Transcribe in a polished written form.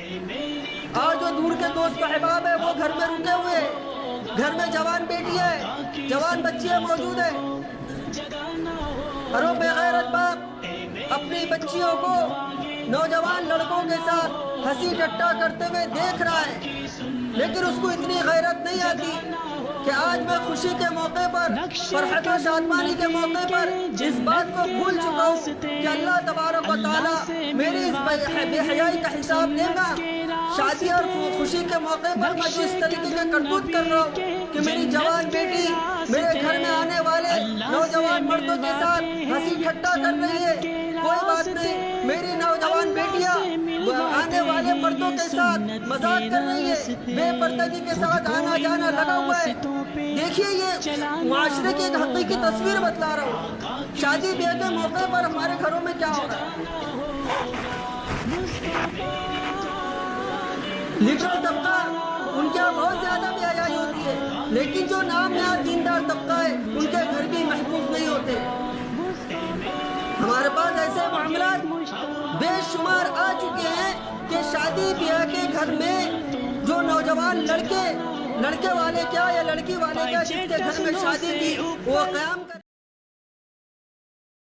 آج جو دور کے دوست و احباب ہے وہ گھر میں رکے ہوئے، گھر میں جوان بیٹی ہے، جوان بچیاں موجود ہیں، اور وہ بے غیرت باپ اپنی بچیوں کو نوجوان لڑکوں کے ساتھ ہنسی ٹٹا کرتے ہوئے دیکھ رہا ہے، لیکن اس کو اتنی غیرت نہیں آتی کہ آج میں خوشی کے موقع پر، فرحت و شادمانی کے موقع پر اس بات کو بھول چکا ہوں کہ اللہ تبارک و تعالیٰ میری اس بے حیائی کا حساب لے گا۔ شادی اور خوشی کے موقع پر میں جو اس طریقے کا کرتوت کر رہا ہوں کہ میری جوان بیٹی میرے گھر میں آنے والے نوجوان مردوں کے ساتھ ہنسی ٹھٹا کر رہی ہے، کوئی بات نہیں، میری نوجوان بیٹیاں آنے والے مردوں کے ساتھ مذاق کر رہی ہے، بے پردگی کے ساتھ آنا جانا لگا ہوا ہے۔ دیکھیے یہ معاشرے کی ایک حقیقی تصویر بتلا رہا ہوں، شادی بیاہ کے موقع پر ہمارے گھروں میں کیا ہو رہا ہے۔ لبرل طبقہ ان کے یہاں بہت زیادہ بے حیائی ہوتی ہے، لیکن جو نام نہاد دیندار طبقہ ہے ان کے گھر بھی محفوظ نہیں ہوتے۔ ہمارے پاس ایسے معاملات بے شمار آ چکے ہیں کہ شادی بیاہ کے گھر میں جو نوجوان لڑکے والے کیا یا لڑکی والے کیا جس کے گھر میں شادی کی وہ قیام